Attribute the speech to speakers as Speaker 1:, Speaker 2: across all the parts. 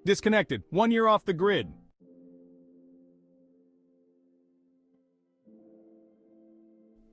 Speaker 1: Disconnected. 1 year off the grid.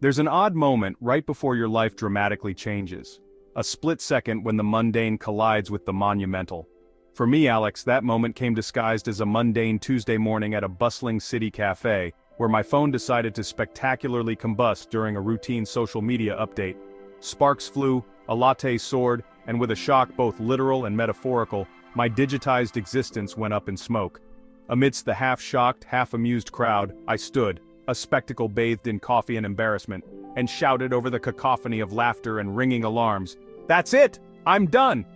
Speaker 1: There's an odd moment right before your life dramatically changes. A split second when the mundane collides with the monumental. For me, Alex, that moment came disguised as a mundane Tuesday morning at a bustling city cafe, where my phone decided to spectacularly combust during a routine social media update. Sparks flew, a latte soared, and with a shock both literal and metaphorical, my digitized existence went up in smoke. Amidst the half-shocked, half-amused crowd, I stood, a spectacle bathed in coffee and embarrassment, and shouted over the cacophony of laughter and ringing alarms, "That's it! I'm done!"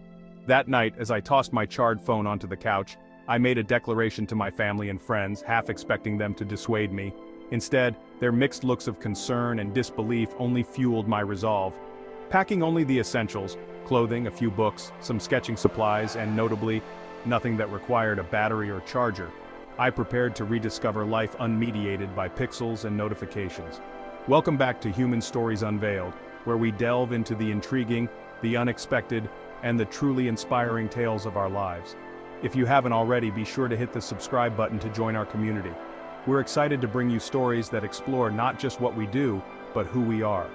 Speaker 1: That night, as I tossed my charred phone onto the couch, I made a declaration to my family and friends, half expecting them to dissuade me. Instead, their mixed looks of concern and disbelief only fueled my resolve. Packing only the essentials, clothing, a few books, some sketching supplies, and notably, nothing that required a battery or charger, I prepared to rediscover life unmediated by pixels and notifications. Welcome back to Human Stories Unveiled, where we delve into the intriguing, the unexpected, and the truly inspiring tales of our lives. If you haven't already, be sure to hit the subscribe button to join our community. We're excited to bring you stories that explore not just what we do, but who we are.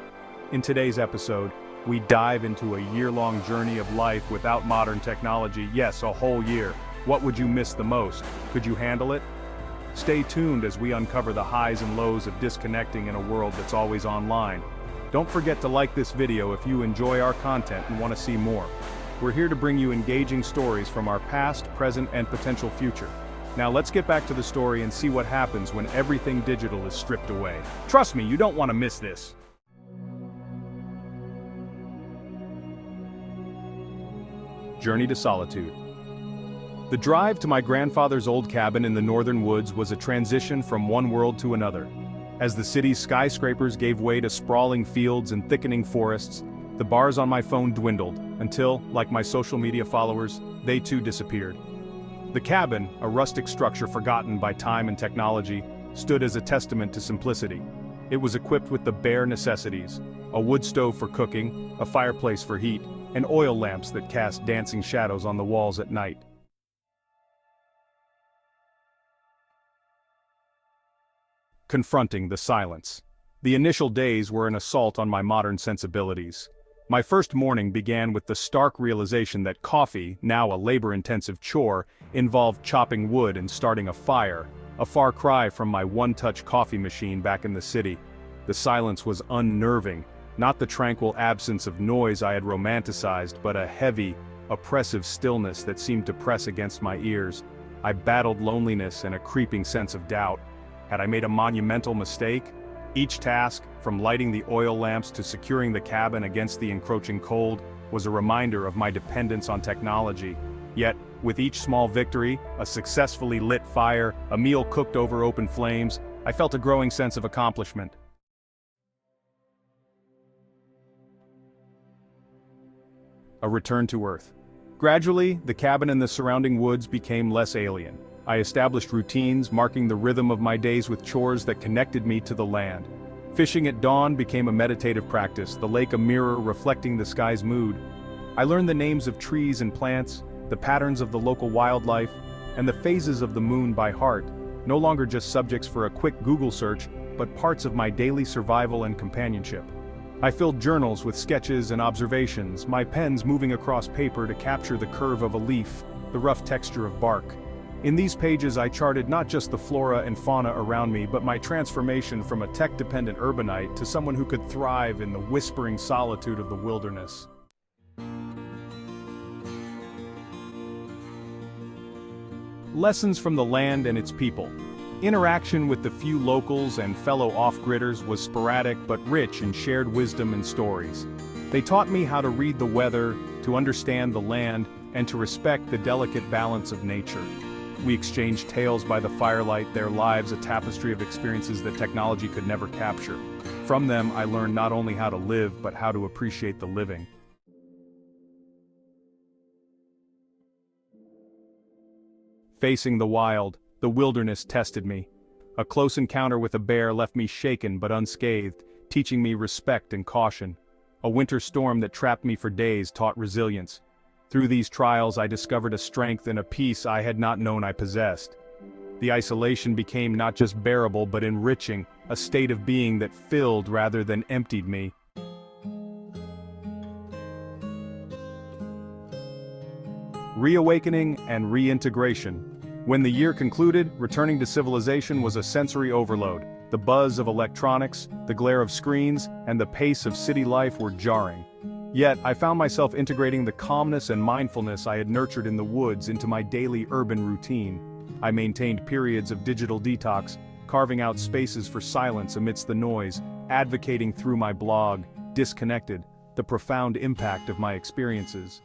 Speaker 1: In today's episode, we dive into a year-long journey of life without modern technology. Yes, a whole year. What would you miss the most? Could you handle it? Stay tuned as we uncover the highs and lows of disconnecting in a world that's always online. Don't forget to like this video if you enjoy our content and want to see more. We're here to bring you engaging stories from our past, present, and potential future. Now let's get back to the story and see what happens when everything digital is stripped away. Trust me, you don't want to miss this. Journey to solitude. The drive to my grandfather's old cabin in the northern woods was a transition from one world to another. As the city's skyscrapers gave way to sprawling fields and thickening forests, the bars on my phone dwindled, until, like my social media followers, they too disappeared. The cabin, a rustic structure forgotten by time and technology, stood as a testament to simplicity. It was equipped with the bare necessities: a wood stove for cooking, a fireplace for heat, and oil lamps that cast dancing shadows on the walls at night. Confronting the silence. The initial days were an assault on my modern sensibilities. My first morning began with the stark realization that coffee, now a labor-intensive chore, involved chopping wood and starting a fire, a far cry from my one-touch coffee machine back in the city. The silence was unnerving, not the tranquil absence of noise I had romanticized, but a heavy, oppressive stillness that seemed to press against my ears. I battled loneliness and a creeping sense of doubt. Had I made a monumental mistake? Each task, from lighting the oil lamps to securing the cabin against the encroaching cold, was a reminder of my dependence on technology. Yet, with each small victory, a successfully lit fire, a meal cooked over open flames, I felt a growing sense of accomplishment. A return to Earth. Gradually, the cabin and the surrounding woods became less alien. I established routines, marking the rhythm of my days with chores that connected me to the land. Fishing at dawn became a meditative practice, the lake a mirror reflecting the sky's mood. I learned the names of trees and plants, the patterns of the local wildlife, and the phases of the moon by heart, no longer just subjects for a quick Google search, but parts of my daily survival and companionship. I filled journals with sketches and observations, my pens moving across paper to capture the curve of a leaf, the rough texture of bark. In these pages I charted not just the flora and fauna around me, but my transformation from a tech-dependent urbanite to someone who could thrive in the whispering solitude of the wilderness. Lessons from the land and its people. Interaction with the few locals and fellow off-gridders was sporadic but rich in shared wisdom and stories. They taught me how to read the weather, to understand the land, and to respect the delicate balance of nature. We exchanged tales by the firelight, their lives a tapestry of experiences that technology could never capture. From them, I learned not only how to live, but how to appreciate the living. Facing the wild, the wilderness tested me. A close encounter with a bear left me shaken but unscathed, teaching me respect and caution. A winter storm that trapped me for days taught resilience. Through these trials I discovered a strength and a peace I had not known I possessed. The isolation became not just bearable but enriching, a state of being that filled rather than emptied me. Reawakening and reintegration. When the year concluded, returning to civilization was a sensory overload. The buzz of electronics, the glare of screens, and the pace of city life were jarring. Yet, I found myself integrating the calmness and mindfulness I had nurtured in the woods into my daily urban routine. I maintained periods of digital detox, carving out spaces for silence amidst the noise, advocating through my blog, Disconnected, the profound impact of my experiences.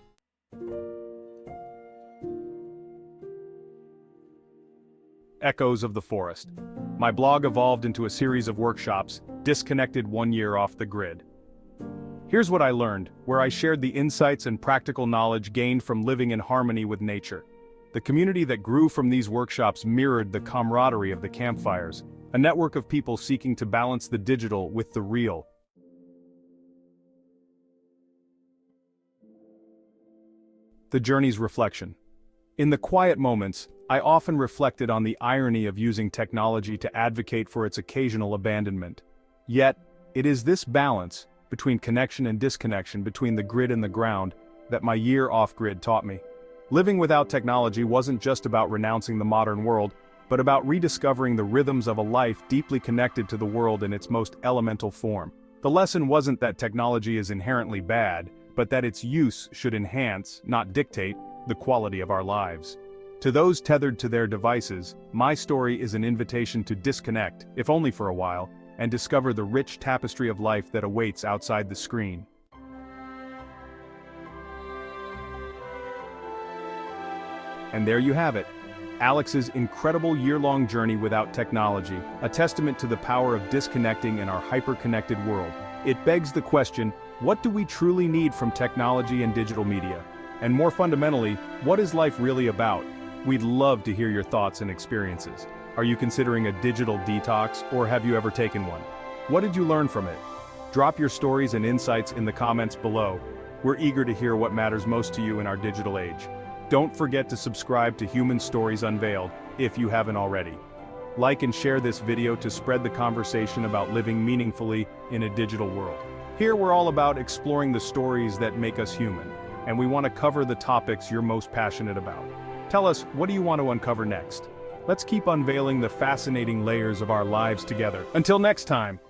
Speaker 1: Echoes of the Forest. My blog evolved into a series of workshops, Disconnected 1 year off the grid. Here's what I learned, where I shared the insights and practical knowledge gained from living in harmony with nature. The community that grew from these workshops mirrored the camaraderie of the campfires, a network of people seeking to balance the digital with the real. The journey's reflection. In the quiet moments, I often reflected on the irony of using technology to advocate for its occasional abandonment. Yet, it is this balance, between connection and disconnection, between the grid and the ground, that my year off-grid taught me. Living without technology wasn't just about renouncing the modern world, but about rediscovering the rhythms of a life deeply connected to the world in its most elemental form. The lesson wasn't that technology is inherently bad, but that its use should enhance, not dictate, the quality of our lives. To those tethered to their devices, my story is an invitation to disconnect, if only for a while, and discover the rich tapestry of life that awaits outside the screen. And there you have it, Alex's incredible year-long journey without technology, a testament to the power of disconnecting in our hyper-connected world. It begs the question, what do we truly need from technology and digital media? And more fundamentally, what is life really about? We'd love to hear your thoughts and experiences. Are you considering a digital detox, or have you ever taken one? What did you learn from it? Drop your stories and insights in the comments below. We're eager to hear what matters most to you in our digital age. Don't forget to subscribe to Human Stories Unveiled, if you haven't already. Like and share this video to spread the conversation about living meaningfully in a digital world. Here we're all about exploring the stories that make us human, and we want to cover the topics you're most passionate about. Tell us, what do you want to uncover next? Let's keep unveiling the fascinating layers of our lives together. Until next time.